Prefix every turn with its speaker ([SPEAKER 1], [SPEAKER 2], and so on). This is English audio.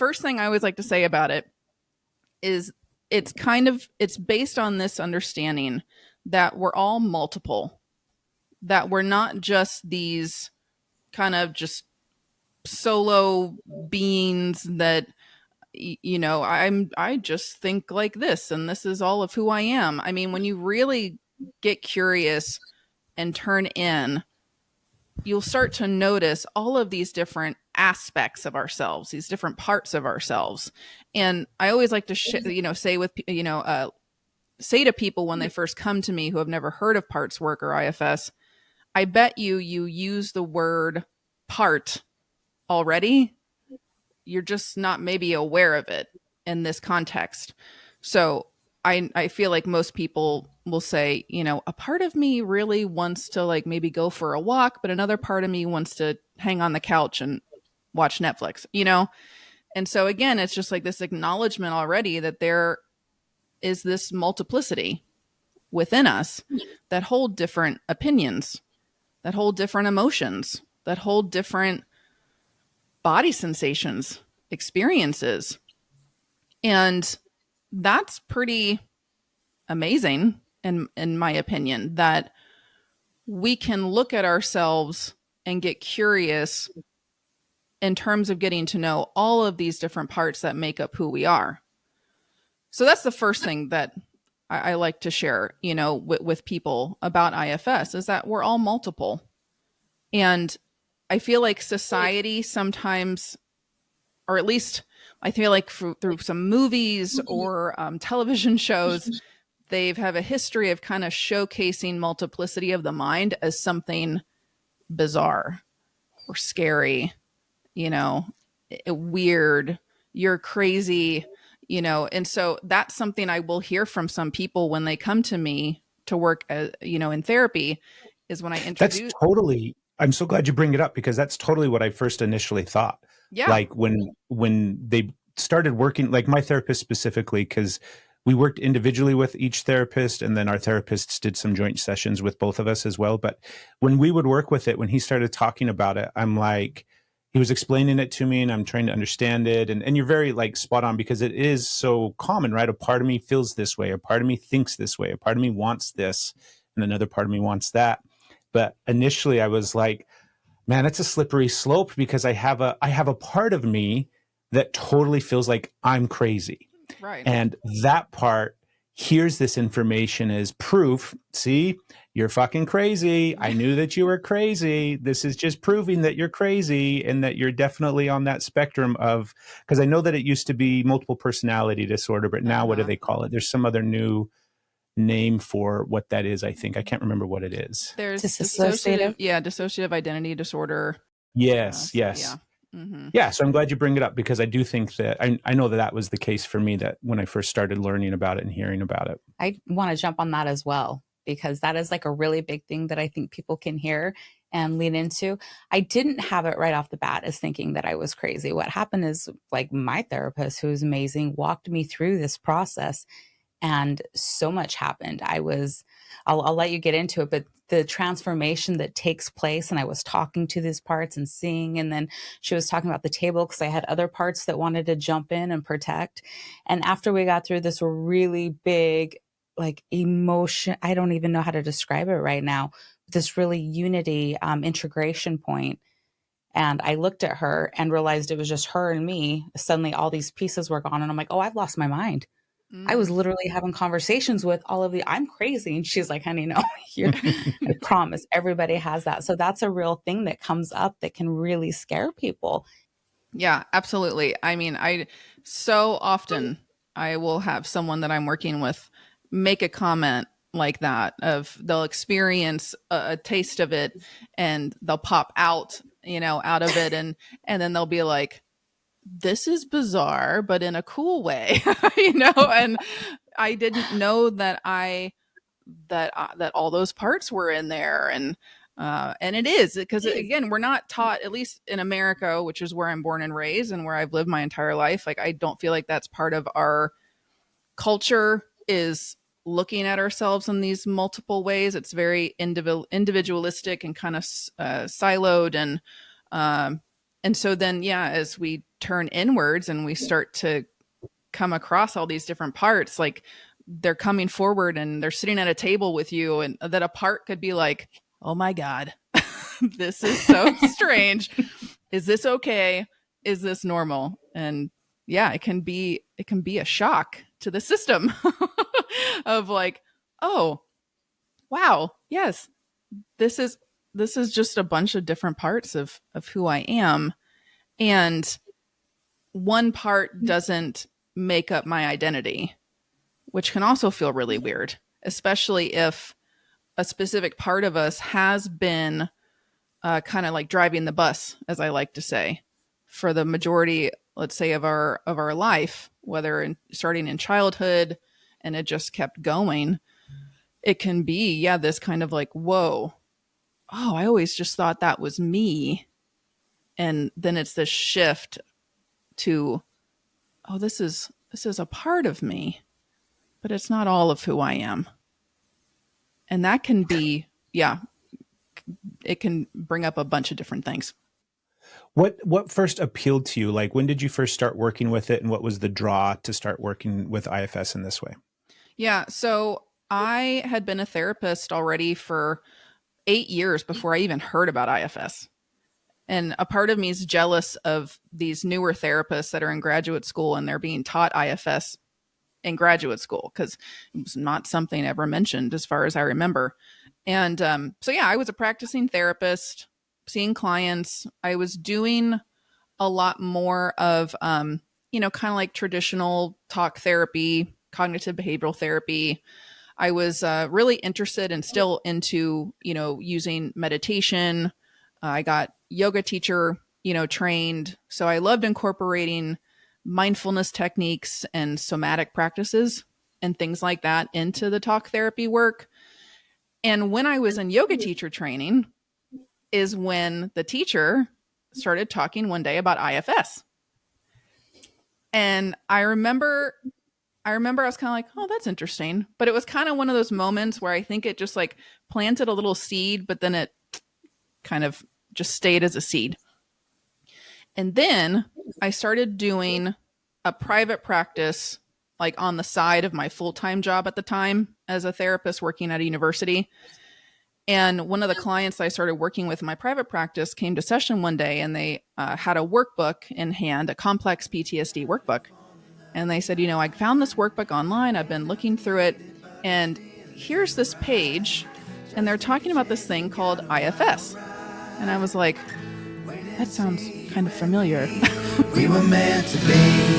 [SPEAKER 1] first thing I always like to say about it is it's based on this understanding that we're all multiple, that we're not just these kind of just solo beings that I just think like this and this is all of who I am. I mean, when you really get curious and turn in, you'll start to notice all of these different aspects of ourselves, these different parts of ourselves. And I always like to say to people when they first come to me who have never heard of parts work or IFS, I bet you use the word part already. You're just not maybe aware of it in this context. So I feel like most people will say, a part of me really wants to like maybe go for a walk, but another part of me wants to hang on the couch and watch Netflix, And so again, it's just like this acknowledgement already that there is this multiplicity within us that hold different opinions, that hold different emotions, that hold different body sensations, experiences. And that's pretty amazing in my opinion, that we can look at ourselves and get curious in terms of getting to know all of these different parts that make up who we are. So that's the first thing that I like to share, with people about IFS, is that we're all multiple. And I feel like society sometimes, or at least I feel like through some movies or television shows, they have a history of kind of showcasing multiplicity of the mind as something bizarre or scary, weird, you're crazy, and so that's something I will hear from some people when they come to me to work as, in therapy, is when I introduce.
[SPEAKER 2] I'm so glad you bring it up, because that's totally what I first initially thought.
[SPEAKER 1] Yeah.
[SPEAKER 2] Like when they started working, like my therapist specifically, because we worked individually with each therapist, and then our therapists did some joint sessions with both of us as well. But when we would work with it, when he started talking about it, I'm like, he was explaining it to me and I'm trying to understand it. And you're very like spot on, because it is so common, right? A part of me feels this way. A part of me thinks this way. A part of me wants this. And another part of me wants that. But initially I was like, man, it's a slippery slope, because I have a part of me that totally feels like I'm crazy.
[SPEAKER 1] Right.
[SPEAKER 2] And that part hears this information as proof. See, you're fucking crazy. I knew that you were crazy. This is just proving that you're crazy and that you're definitely on that spectrum of, because I know that it used to be multiple personality disorder, but now what do they call it? There's some other new name for what that is. I think I can't remember what it is.
[SPEAKER 1] There's dissociative identity disorder.
[SPEAKER 2] Yes. Yeah. Mm-hmm. Yeah. So I'm glad you bring it up, because I do think that I know that was the case for me, that when I first started learning about it and hearing about it.
[SPEAKER 3] I want to jump on that as well, because that is like a really big thing that I think people can hear and lean into. I didn't have it right off the bat as thinking that I was crazy. What happened is, like, my therapist, who's amazing, walked me through this process, and so much happened. I'll let you get into it, but the transformation that takes place, and I was talking to these parts and seeing, and then she was talking about the table, because I had other parts that wanted to jump in and protect. And after we got through this really big, like, emotion, I don't even know how to describe it right now, this really unity, integration point. And I looked at her and realized it was just her and me. Suddenly all these pieces were gone. And I'm like, oh, I've lost my mind. I was literally having conversations with all of I'm crazy. And she's like, honey, no, I promise everybody has that. So that's a real thing that comes up that can really scare people.
[SPEAKER 1] Yeah, absolutely. I mean, so often I will have someone that I'm working with make a comment like that, of they'll experience a taste of it and they'll pop out, out of it. And then they'll be like, this is bizarre, but in a cool way, and I didn't know that that all those parts were in there. And it is, because again, we're not taught, at least in America, which is where I'm born and raised and where I've lived my entire life. Like, I don't feel like that's part of our culture, is looking at ourselves in these multiple ways. It's very individualistic and kind of siloed. And And so then, yeah, as we turn inwards and we start to come across all these different parts, like they're coming forward and they're sitting at a table with you, and that a part could be like, oh my God, this is so strange. Is this okay? Is this normal? And yeah, it can be a shock to the system of like, oh, wow, yes, this is just a bunch of different parts of who I am. And one part doesn't make up my identity, which can also feel really weird, especially if a specific part of us has been kind of like driving the bus, as I like to say, for the majority, let's say, of our life, whether starting in childhood and it just kept going. It can be, yeah, this kind of like, whoa, oh, I always just thought that was me. And then it's this shift to, oh, this is a part of me, but it's not all of who I am. And that can be, yeah, it can bring up a bunch of different things.
[SPEAKER 2] What first appealed to you? Like, when did you first start working with it, and what was the draw to start working with IFS in this way?
[SPEAKER 1] Yeah, so I had been a therapist already for 8 years before I even heard about IFS. And a part of me is jealous of these newer therapists that are in graduate school and they're being taught IFS in graduate school, because it was not something ever mentioned as far as I remember. And so, yeah, I was a practicing therapist, seeing clients. I was doing a lot more of, kind of like traditional talk therapy, cognitive behavioral therapy. I was really interested and still into, using meditation. I got yoga teacher, trained. So I loved incorporating mindfulness techniques and somatic practices and things like that into the talk therapy work. And when I was in yoga teacher training is when the teacher started talking one day about IFS. And I remember I was kind of like, oh, that's interesting. But it was kind of one of those moments where I think it just like planted a little seed, but then it kind of just stayed as a seed. And then I started doing a private practice, like on the side of my full-time job at the time as a therapist working at a university. And one of the clients I started working with in my private practice came to session one day, and they had a workbook in hand, a complex PTSD workbook. And they said, I found this workbook online. I've been looking through it. And here's this page. And they're talking about this thing called IFS. And I was like, that sounds kind of familiar.
[SPEAKER 4] We were meant to be.